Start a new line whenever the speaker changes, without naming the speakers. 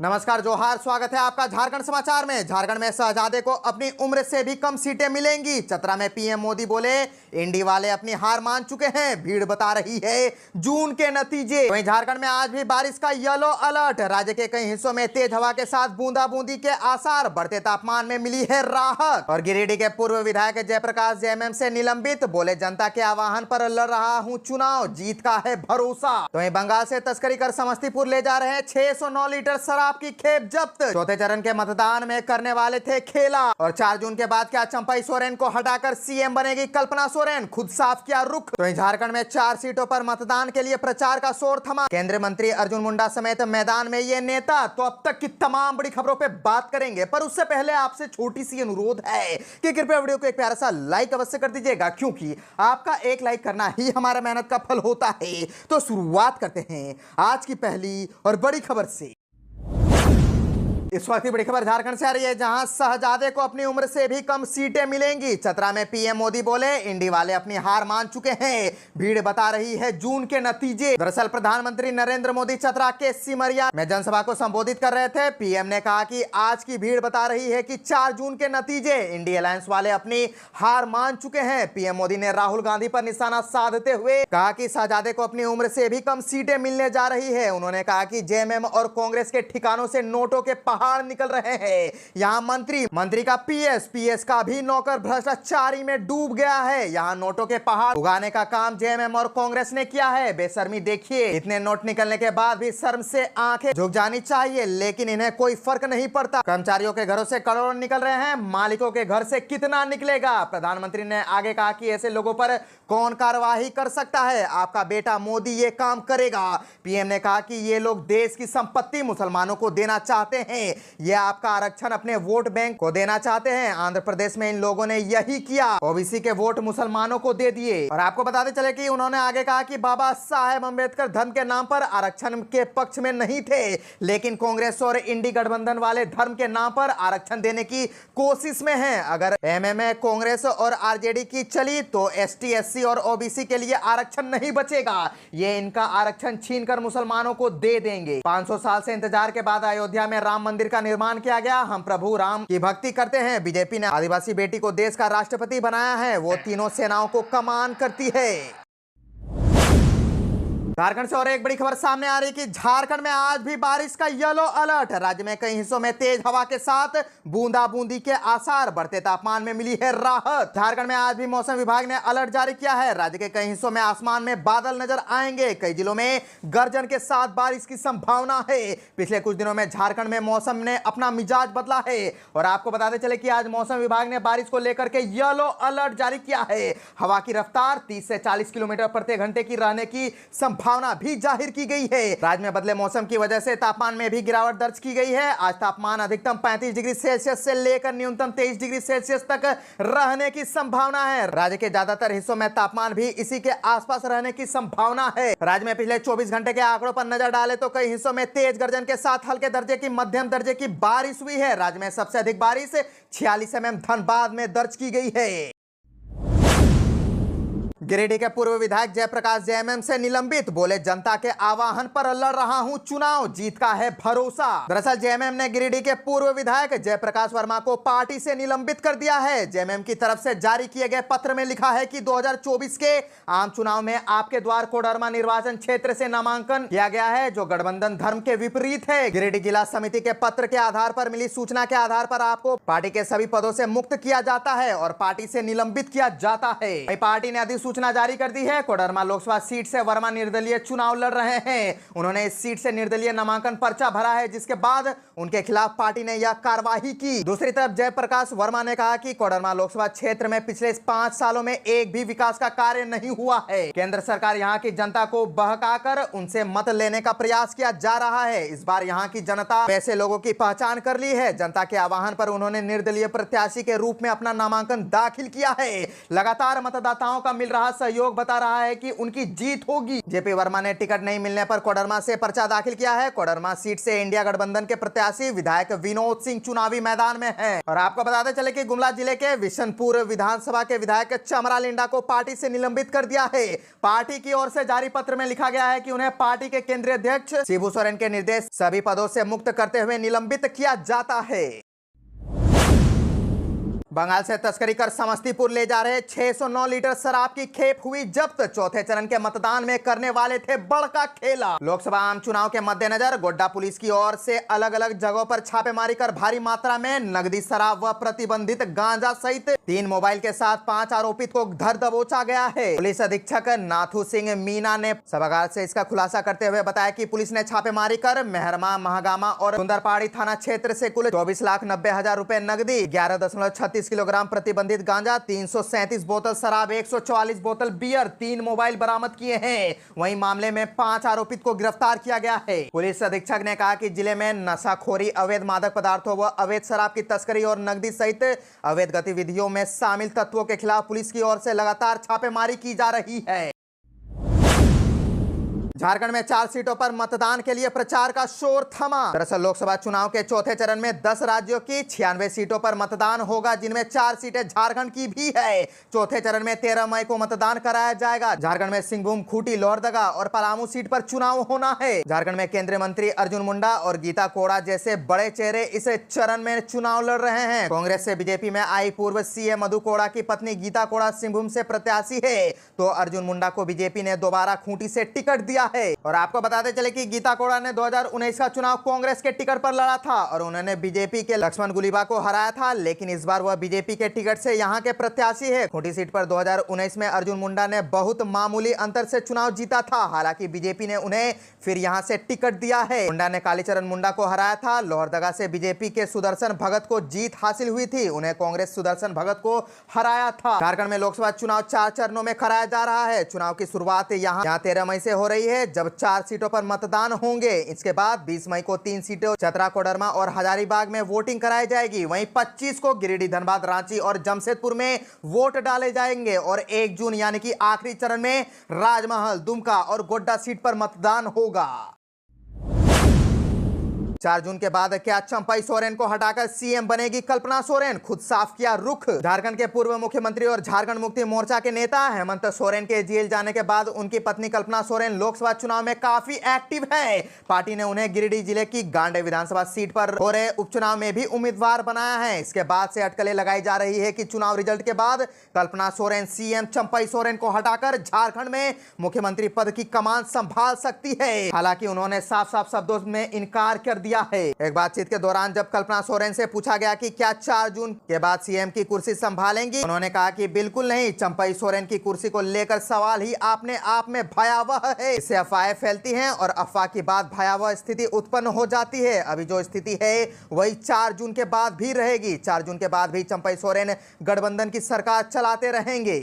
नमस्कार, जोहार। स्वागत है आपका झारखंड समाचार में। झारखंड में शहजादे को अपनी उम्र से भी कम सीटें मिलेंगी। चतरा में पीएम मोदी बोले, इंडी वाले अपनी हार मान चुके हैं, भीड़ बता रही है जून के नतीजे। वहीं झारखंड में आज भी बारिश का येलो अलर्ट। राज्य के कई हिस्सों में तेज हवा के साथ बूंदाबूंदी के आसार। बढ़ते तापमान में मिली है राहत। और गिरिडीह के पूर्व विधायक जयप्रकाश जेएमएम से निलंबित, बोले जनता के आह्वान पर लड़ रहा हूं चुनाव, जीत का है भरोसा। तो वहीं बंगाल से तस्करी कर समस्तीपुर ले जा रहे 609 लीटर शराब की खेप जब्त। चौथे चरण के मतदान में करने वाले थे खेला। और 4 जून के बाद क्या चंपई सोरेन को हटाकर सीएम बनेगी कल्पना सोरेन, खुद साफ किया रुख। तो झारखंड में 4 सीटों पर मतदान के लिए प्रचार का शोर थमा। केंद्रीय मंत्री अर्जुन मुंडा समेत मैदान में ये नेता। तो अब तक की तमाम बड़ी खबरों पे बात करेंगे, पर उससे पहले आपसे छोटी सी अनुरोध है कि कृपया वीडियो को एक प्यारा सा लाइक अवश्य कर दीजिएगा, क्योंकि आपका एक लाइक करना ही हमारा मेहनत का फल होता है। तो शुरुआत करते हैं आज की पहली और बड़ी खबर से। इस वक्त की बड़ी खबर झारखंड से आ रही है, जहां शहजादे को अपनी उम्र से भी कम सीटें मिलेंगी। चतरा में पीएम मोदी बोले, इंडी वाले अपनी हार मान चुके हैं, भीड़ बता रही है जून के नतीजे। दरअसल प्रधानमंत्री नरेंद्र मोदी चतरा के सिमरिया में जनसभा को संबोधित कर रहे थे। पीएम ने कहा कि आज की भीड़ बता रही है कि 4 जून के नतीजे, इंडी अलायंस वाले अपनी हार मान चुके हैं। पीएम मोदी ने राहुल गांधी पर निशाना साधते हुए कहा कि शहजादे को अपनी उम्र से भी कम सीटें मिलने जा रही है। उन्होंने कहा कि जेएमएम और कांग्रेस के ठिकानों से नोटों के पहाड़ निकल रहे हैं। यहां मंत्री का पीएस का भी नौकर भ्रष्टाचारी में डूब गया है। यहां नोटों के पहाड़ उगाने का काम जेएमएम और कांग्रेस ने किया है। बेशर्मी देखिए, इतने नोट निकलने के बाद भी शर्म से आंखें झुक जानी चाहिए, लेकिन इन्हें कोई फर्क नहीं पड़ता। कर्मचारियों के घरों से करोड़ निकल रहे हैं, मालिकों के घर से कितना निकलेगा। प्रधानमंत्री ने आगे कहा कि ऐसे लोगों पर कौन कार्यवाही कर सकता है, आपका बेटा मोदी ये काम करेगा। पीएम ने कहा कि ये लोग देश की संपत्ति मुसलमानों को देना चाहते हैं, ये आपका आरक्षण अपने वोट बैंक को देना चाहते हैं। आंध्र प्रदेश में इन लोगों ने यही किया, ओबीसी के वोट मुसलमानों को दे दिए। और आपको बताते चले कि उन्होंने आगे कहा कि बाबा साहेब अंबेडकर धर्म के नाम पर आरक्षण के पक्ष में नहीं थे, लेकिन कांग्रेस और इंडी गठबंधन वाले धर्म के नाम पर आरक्षण देने की कोशिश में है। अगर एमएमए कांग्रेस और आरजेडी की चली तो एसटी एससी और ओबीसी के लिए आरक्षण नहीं बचेगा, ये इनका आरक्षण छीनकर मुसलमानों को दे देंगे। 500 साल से इंतजार के बाद अयोध्या में राम मंदिर का निर्माण किया गया। हम प्रभु राम की भक्ति करते हैं। बीजेपी ने आदिवासी बेटी को देश का राष्ट्रपति बनाया है, वो तीनों सेनाओं को कमान करती है। झारखंड से और एक बड़ी खबर सामने आ रही है कि झारखंड में आज भी बारिश का येलो अलर्ट। राज्य में कई हिस्सों में तेज हवा के साथ बूंदाबूंदी के आसार। बढ़ते तापमान में मिली है राहत। झारखंड में आज भी मौसम विभाग ने अलर्ट जारी किया है। राज्य के कई हिस्सों में आसमान में बादल नजर आएंगे। कई जिलों में गर्जन के साथ बारिश की संभावना है। पिछले कुछ दिनों में झारखंड में मौसम ने अपना मिजाज बदला है। और आपको बताते चले कि आज मौसम विभाग ने बारिश को लेकर के येलो अलर्ट जारी किया है। हवा की रफ्तार 30 से 40 किलोमीटर प्रति घंटे की रहने की संभावना भी जाहिर की गई है। राज्य में बदले मौसम की वजह से तापमान में भी गिरावट दर्ज की गई है। आज तापमान अधिकतम 35 डिग्री सेल्सियस से लेकर न्यूनतम 23 डिग्री सेल्सियस तक रहने की संभावना है। राज्य के ज्यादातर हिस्सों में तापमान भी इसी के आसपास रहने की संभावना है। राज्य में पिछले 24 घंटे के आंकड़ों पर नजर डालें तो कई हिस्सों में तेज गर्जन के साथ हल्के दर्जे की मध्यम दर्जे की बारिश हुई है। राज्य में सबसे अधिक बारिश 46 mm धनबाद में दर्ज की गई है। गिरिडीह के पूर्व विधायक जयप्रकाश जेएमएम से निलंबित, बोले जनता के आह्वान पर लड़ रहा हूं चुनाव, जीत का है भरोसा। दरअसल जेएमएम ने गिरिडीह के पूर्व विधायक जयप्रकाश वर्मा को पार्टी से निलंबित कर दिया है। जेएमएम की तरफ से जारी किए गए पत्र में लिखा है कि 2024 के आम चुनाव में आपके द्वार कोडरमा निर्वाचन क्षेत्र से नामांकन किया गया है, जो गठबंधन धर्म के विपरीत है। गिरिडीह जिला समिति के पत्र के आधार पर मिली सूचना के आधार पर आपको पार्टी के सभी पदों से मुक्त किया जाता है और पार्टी से निलंबित किया जाता है। पार्टी ने अधिसूचना जारी कर दी है। कोडरमा लोकसभा सीट से वर्मा निर्दलीय चुनाव लड़ रहे हैं। उन्होंने इस सीट से निर्दलीय नामांकन पर्चा भरा है, जिसके बाद उनके खिलाफ पार्टी ने यह कार्रवाई की। दूसरी तरफ जयप्रकाश वर्मा ने कहा कि कोडरमा लोकसभा क्षेत्र में पिछले 5 सालों में एक भी विकास का कार्य नहीं हुआ है। केंद्र सरकार यहां की जनता को बहकाकर उनसे मत लेने का प्रयास किया जा रहा है। इस बार यहां की जनता ऐसे लोगों की पहचान कर ली है। जनता के आह्वान पर उन्होंने निर्दलीय प्रत्याशी के रूप में अपना नामांकन दाखिल किया है। लगातार मतदाताओं का मिल रहा रहा सहयोग बता रहा है कि उनकी जीत होगी। जेपी वर्मा ने टिकट नहीं मिलने पर कोडरमा से पर्चा दाखिल किया है। कोडरमा सीट से इंडिया गठबंधन के प्रत्याशी विधायक विनोद सिंह चुनावी मैदान में हैं। और आपको बताते चले कि गुमला जिले के विशनपुर विधानसभा के विधायक चमरा लिंडा को पार्टी से निलंबित कर दिया है। पार्टी की ओर से जारी पत्र में लिखा गया है कि उन्हें पार्टी के केंद्रीय अध्यक्ष शिबू सोरेन के निर्देश सभी पदों से मुक्त करते हुए निलंबित किया जाता है। बंगाल से तस्करी कर समस्तीपुर ले जा रहे 609 लीटर शराब की खेप हुई जब्त। चौथे चरण के मतदान में करने वाले थे बड़का खेला। लोकसभा आम चुनाव के मद्देनजर गोड्डा पुलिस की ओर से अलग अलग जगहों पर छापेमारी कर भारी मात्रा में नकदी शराब व प्रतिबंधित गांजा सहित 3 मोबाइल के साथ 5 आरोपित को धर दबोचा गया है। पुलिस अधीक्षक नाथू सिंह मीना ने सभागार से इसका खुलासा करते हुए बताया कि पुलिस ने छापेमारी कर मेहरमा, महागामा और सुंदरपाड़ी थाना क्षेत्र से कुल 24,90,000 रुपए नकदी, 11.36 किलोग्राम प्रतिबंधित गांजा, 337 बोतल शराब, 144 बोतल बियर, 3 मोबाइल बरामद किए हैं। वहीं मामले में 5 आरोपित को गिरफ्तार किया गया है। पुलिस अधीक्षक ने कहा कि जिले में नशाखोरी, अवैध मादक पदार्थों व अवैध शराब की तस्करी और नकदी सहित अवैध गतिविधियों में शामिल तत्वों के खिलाफ पुलिस की ओर से लगातार छापेमारी की जा रही है। झारखंड में 4 सीटों पर मतदान के लिए प्रचार का शोर थमा। दरअसल लोकसभा चुनाव के चौथे चरण में 10 राज्यों की 96 सीटों पर मतदान होगा, जिनमें 4 सीटें झारखंड की भी है। चौथे चरण में 13 मई को मतदान कराया जाएगा। झारखंड में सिंहभूम, खूंटी, लोहरदगा और पलामू सीट पर चुनाव होना है। झारखंड में केंद्रीय मंत्री अर्जुन मुंडा और गीता कोड़ा जैसे बड़े चेहरे इस चरण में चुनाव लड़ रहे हैं। कांग्रेस से बीजेपी में आई पूर्व सीएम मधु कोड़ा की पत्नी गीता कोड़ा सिंहभूम से प्रत्याशी है, तो अर्जुन मुंडा को बीजेपी ने दोबारा खूंटी से टिकट दिया है। और आपको बताते चले कि गीता कोड़ा ने 2019 का चुनाव कांग्रेस के टिकट पर लड़ा था और उन्होंने बीजेपी के लक्ष्मण गुलीबा को हराया था, लेकिन इस बार वह बीजेपी के टिकट से यहां के प्रत्याशी है। खूंटी सीट पर 2019 में अर्जुन मुंडा ने बहुत मामूली अंतर से चुनाव जीता था, हालांकि बीजेपी ने उन्हें फिर यहां से टिकट दिया है। मुंडा ने कालीचरण मुंडा को हराया था। लोहरदगा से बीजेपी के सुदर्शन भगत को जीत हासिल हुई थी, उन्हें कांग्रेस सुदर्शन भगत को हराया था। झारखंड में लोकसभा चुनाव 4 चरणों में कराया जा रहा है। चुनाव की शुरुआत यहाँ 13 मई से हो रही है, जब 4 सीटों पर मतदान होंगे। इसके बाद 20 मई को 3 सीटों चतरा, कोडरमा और हजारीबाग में वोटिंग कराई जाएगी। वहीं 25 को गिरिडीह, धनबाद, रांची और जमशेदपुर में वोट डाले जाएंगे और 1 जून यानी कि आखिरी चरण में राजमहल, दुमका और गोड्डा सीट पर मतदान होगा। 4 जून के बाद क्या चंपई सोरेन को हटाकर सीएम बनेगी कल्पना सोरेन? खुद साफ किया रुख। झारखंड के पूर्व मुख्यमंत्री और झारखंड मुक्ति मोर्चा के नेता हेमंत सोरेन के जेल जाने के बाद उनकी पत्नी कल्पना सोरेन लोकसभा चुनाव में काफी एक्टिव है। पार्टी ने उन्हें गिरिडीह जिले की गांडे विधानसभा सीट पर हो रहे उपचुनाव में भी उम्मीदवार बनाया है। इसके बाद से अटकलें लगाई जा रही है कि चुनाव रिजल्ट के बाद कल्पना सोरेन सीएम चंपई सोरेन को हटाकर झारखंड में मुख्यमंत्री पद की कमान संभाल सकती है। हालांकि उन्होंने साफ साफ शब्दों में इनकार कर दिया है। एक बातचीत के दौरान जब कल्पना सोरेन से पूछा गया कि क्या 4 जून के बाद सीएम की कुर्सी संभालेंगी, उन्होंने कहा कि बिल्कुल नहीं। चंपई सोरेन की कुर्सी को लेकर सवाल ही अपने आप में भयावह है। इससे अफवाहें फैलती हैं और अफवाह के बाद भयावह स्थिति उत्पन्न हो जाती है। अभी जो स्थिति है वही 4 जून के बाद भी रहेगी। 4 जून के बाद भी चंपई सोरेन गठबंधन की सरकार चलाते रहेंगे।